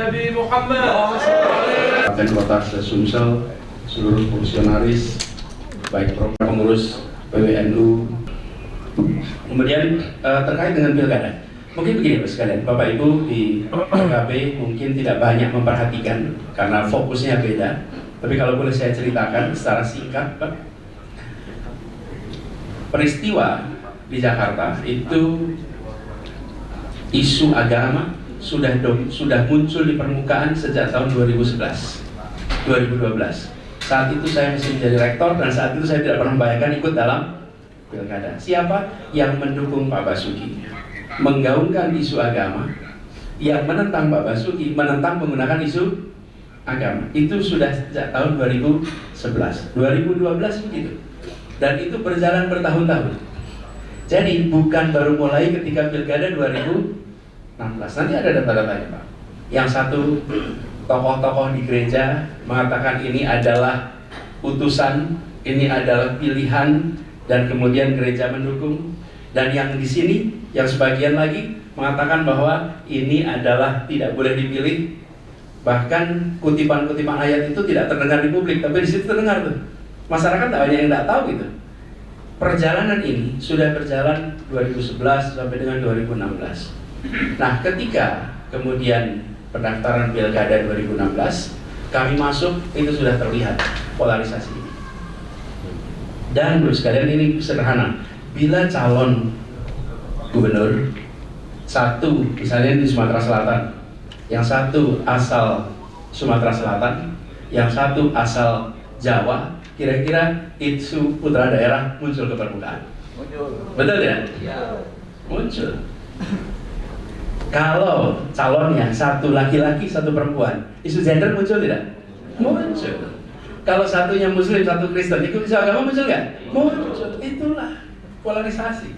Nabi Muhammad. Kabupaten Kota Sumsel, seluruh fungsionaris, baik program pengurus PWNU. Kemudian terkait dengan pilkada, mungkin begini sekalian, Bapak Ibu di PKB mungkin tidak banyak memperhatikan karena fokusnya beda. Tapi kalau boleh saya ceritakan secara singkat, Pak, peristiwa di Jakarta itu isu agama sudah muncul di permukaan sejak tahun 2011, 2012. Saat itu saya masih menjadi rektor dan saat itu saya tidak pernah membayangkan ikut dalam pilkada. Siapa yang mendukung Pak Basuki menggaungkan isu agama, yang menentang Pak Basuki menentang menggunakan isu agama. Itu sudah sejak tahun 2011, 2012 begitu. Dan itu berjalan bertahun-tahun. Jadi bukan baru mulai ketika pilkada 2016. Nanti ada data-datanya, Pak. Yang satu tokoh-tokoh di gereja mengatakan ini adalah utusan, ini adalah pilihan, dan kemudian gereja mendukung. Dan yang di sini, yang sebagian lagi mengatakan bahwa ini adalah tidak boleh dipilih. Bahkan kutipan-kutipan ayat itu tidak terdengar di publik, tapi di situ terdengar tuh. Masyarakat tak banyak yang tidak tahu gitu. Perjalanan ini sudah berjalan 2011 sampai dengan 2016. Nah, ketika kemudian pendaftaran pilkada 2016 kami masuk, itu sudah terlihat polarisasi ini. Dan menurut sekalian ini sederhana, bila calon gubernur satu misalnya di Sumatera Selatan, yang satu asal Sumatera Selatan, yang satu asal Jawa, kira-kira itu putra daerah muncul ke permukaan. Betul ya? Muncul. Kalau calonnya satu laki-laki, satu perempuan, isu gender muncul tidak? Muncul. Kalau satunya Muslim, satu Kristen, ikut isu agama muncul nggak? Muncul. Itulah polarisasi.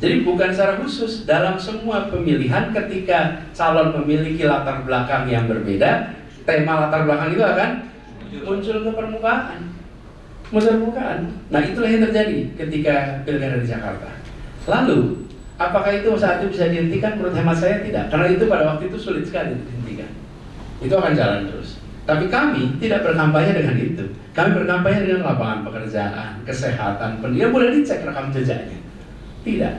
Jadi bukan secara khusus, dalam semua pemilihan ketika calon memiliki latar belakang yang berbeda, tema latar belakang itu akan muncul ke permukaan. Muncul ke permukaan. Nah, itulah yang terjadi ketika pilkada di Jakarta. Lalu apakah itu saat itu bisa dihentikan? Menurut hemat saya tidak, karena itu pada waktu itu sulit sekali dihentikan. Itu akan jalan terus. Tapi kami tidak berkampanye dengan itu. Kami berkampanye dengan lapangan pekerjaan, kesehatan, pendidikan. Boleh dicek rekam jejaknya. Tidak.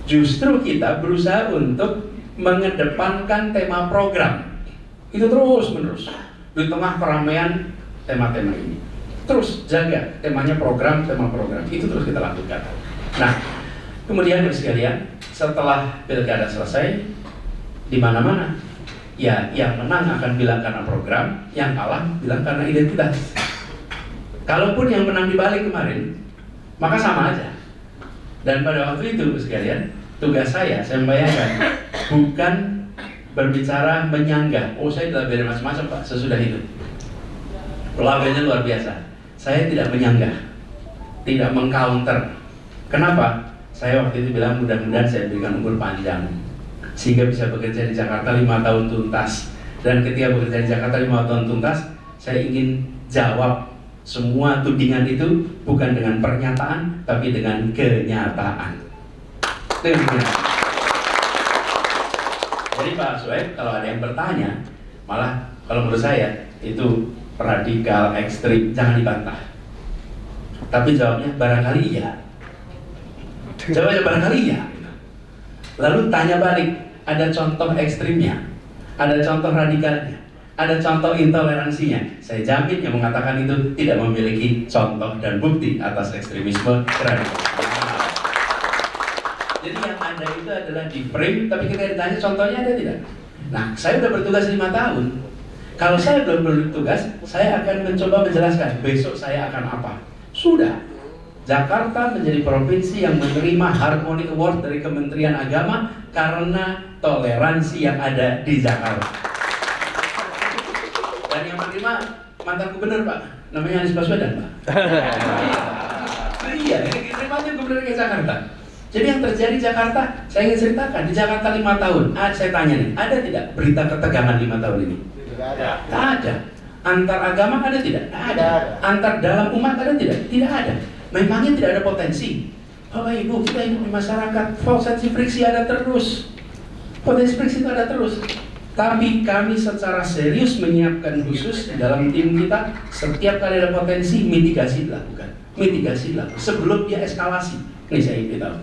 Justru kita berusaha untuk mengedepankan tema program. Itu terus menerus di tengah keramaian tema-tema ini. Terus jaga temanya program, tema program. Itu terus kita lakukan. Nah, kemudian sekalian, setelah pilkada selesai, di mana-mana, ya yang menang akan bilang karena program, yang kalah bilang karena identitas. Kalaupun yang menang dibalik kemarin, maka sama aja. Dan pada waktu itu sekalian, tugas saya membayangkan bukan berbicara menyanggah. Oh, saya telah beri macam-macam, Pak, sesudah itu. Labelnya luar biasa. Saya tidak menyanggah, tidak mengcounter. Kenapa? Saya waktu itu bilang mudah-mudahan saya berikan umur panjang sehingga bisa bekerja di Jakarta 5 tahun tuntas. Dan ketika bekerja di Jakarta 5 tahun tuntas, saya ingin jawab semua tudingan itu bukan dengan pernyataan, tapi dengan kenyataan. Jadi Pak Soeb, kalau ada yang bertanya, malah kalau menurut saya itu radikal, ekstrim, jangan dibantah. Tapi jawabnya barangkali iya. Jawabnya barangkali iya. Lalu tanya balik, ada contoh ekstrimnya, ada contoh radikalnya, ada contoh intoleransinya. Saya jamin yang mengatakan itu tidak memiliki contoh dan bukti atas ekstremisme radikal. Jadi yang ada itu adalah di frame, tapi kita ditanya contohnya ada tidak? Nah, saya sudah bertugas 5 tahun. Kalau saya belum bertugas, saya akan mencoba menjelaskan besok saya akan apa. Sudah. Jakarta menjadi provinsi yang menerima Harmony Award dari Kementerian Agama karena toleransi yang ada di Jakarta. Dan yang menerima mantan gubernur, Pak, namanya Anies Baswedan, Pak. Iya, diterimanya gubernur ke Jakarta. Jadi yang terjadi di Jakarta, saya ingin ceritakan di Jakarta 5 tahun. Saya tanya nih, ada tidak berita ketegangan 5 tahun ini? Tidak ada. Tak ada. Antar agama ada tidak? Ada. Antar dalam umat ada tidak? Tidak ada. Memangnya tidak ada potensi? Bapak Ibu, kita hidup di masyarakat, potensi friksi ada terus. Potensi friksi itu ada terus. Tapi kami secara serius menyiapkan khusus di dalam tim kita, setiap kali ada potensi mitigasi dilakukan. Mitigasi dilakukan sebelum dia eskalasi. Ini saya beritahu.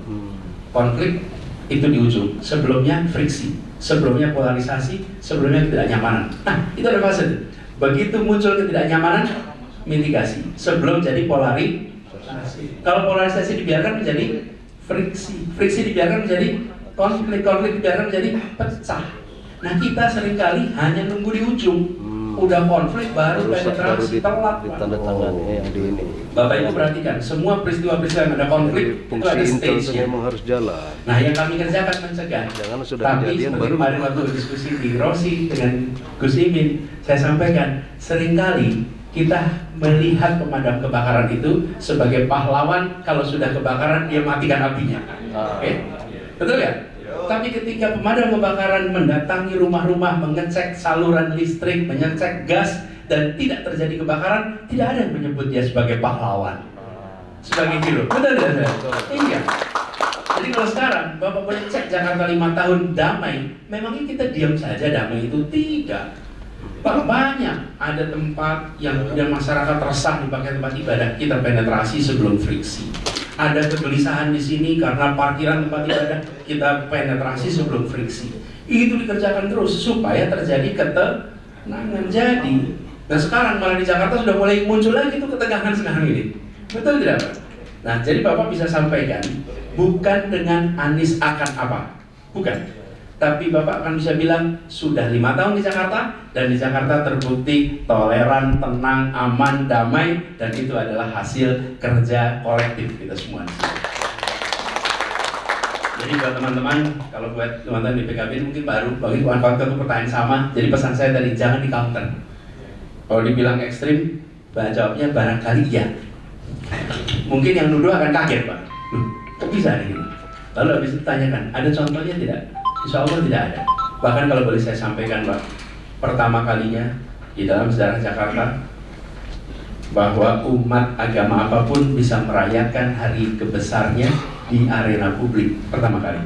Konflik itu di ujung, sebelumnya friksi, sebelumnya polarisasi, sebelumnya ketidaknyamanan. Nah, itu ada fase. Begitu muncul ketidaknyamanan, mitigasi. Sebelum jadi polarisasi. Kalau polarisasi dibiarkan menjadi friksi, friksi dibiarkan menjadi konflik, konflik dibiarkan menjadi pecah. Nah, kita seringkali hanya nunggu di ujung. Udah konflik baru penetrasi, telat. Ditandatangani yang di ini. Bapak Ibu perhatikan, semua peristiwa-peristiwa yang ada konflik itu ada stage-nya. Memang harus jalan. Nah, yang kami kerjakan mencegah. Jangan sudah Tapi kejadian seperti baru. kemarin waktu diskusi di Rosi dengan Gus Imin, saya sampaikan seringkali kita melihat pemadam kebakaran itu sebagai pahlawan. Kalau sudah kebakaran dia matikan apinya. Oke? Betul ya? Tapi ketika pemadam kebakaran mendatangi rumah-rumah, mengecek saluran listrik, mengecek gas, dan tidak terjadi kebakaran, tidak ada yang menyebut dia sebagai pahlawan, sebagai hero. Betul tidak? Iya. Jadi kalau sekarang Bapak boleh cek Jakarta 5 tahun damai, memangnya kita diam saja damai itu? Tidak. Banyak ada tempat yang kemudian masyarakat resah dipakai tempat ibadah, kita penetrasi sebelum friksi. Ada kegelisahan di sini karena parkiran tempat ibadah, kita penetrasi sebelum friksi. Itu dikerjakan terus supaya terjadi ketenangan. Jadi, nah sekarang malah di Jakarta sudah mulai muncul lagi tuh ketegangan sekarang ini. Betul tidak Pak? Nah, jadi Bapak bisa sampaikan bukan dengan Anies akan apa, bukan. Tapi Bapak akan bisa bilang sudah 5 tahun di Jakarta, dan di Jakarta terbukti toleran, tenang, aman, damai, dan itu adalah hasil kerja kolektif kita semua. Jadi buat teman-teman, kalau buat teman-teman di PKB mungkin baru, bagi kawan-kawan itu pertanyaan sama. Jadi pesan saya tadi, jangan di counter. Kalau dibilang ekstrim, jawabnya barangkali iya. Mungkin yang nuduh akan kaget Pak. Loh, kok bisa nih gitu? Lalu habis itu tanyakan, ada contohnya tidak? Insya Allah tidak ada. Bahkan kalau boleh saya sampaikan Pak, pertama kalinya di dalam sejarah Jakarta bahwa umat agama apapun bisa merayakan hari kebesarnya di arena publik pertama kali.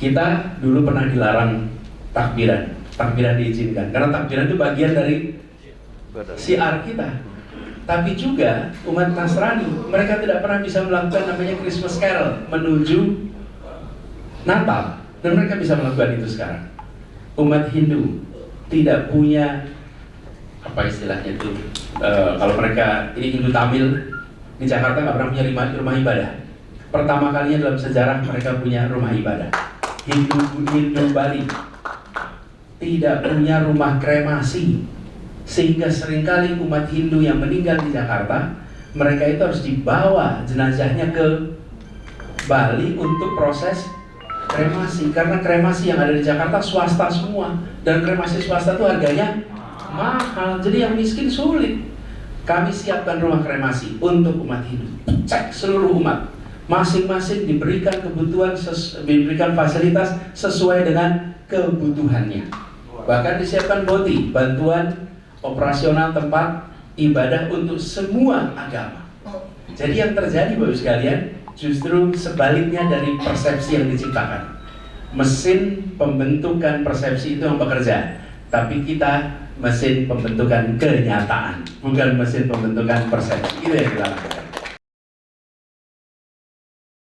Kita dulu pernah dilarang takbiran, takbiran diizinkan karena takbiran itu bagian dari syiar kita. Tapi juga umat Nasrani, mereka tidak pernah bisa melakukan namanya Christmas Carol menuju Natal. Dan mereka bisa melakukan itu sekarang. Umat Hindu tidak punya apa istilahnya itu, kalau mereka ini Hindu Tamil di Jakarta nggak pernah punya rumah ibadah. Pertama kalinya dalam sejarah mereka punya rumah ibadah. Hindu Bali tidak punya rumah kremasi, sehingga seringkali umat Hindu yang meninggal di Jakarta, mereka itu harus dibawa jenazahnya ke Bali untuk proses kremasi, karena kremasi yang ada di Jakarta swasta semua, dan kremasi swasta itu harganya mahal, jadi yang miskin sulit. Kami siapkan rumah kremasi untuk umat Hindu, cek seluruh umat, masing-masing diberikan kebutuhan, diberikan fasilitas sesuai dengan kebutuhannya. Bahkan disiapkan BOTI, bantuan operasional tempat ibadah untuk semua agama. Jadi yang terjadi Bapak sekalian, justru sebaliknya dari persepsi yang diciptakan. Mesin pembentukan persepsi itu yang bekerja, tapi kita mesin pembentukan kenyataan, bukan mesin pembentukan persepsi. Itu yang kita lakukan.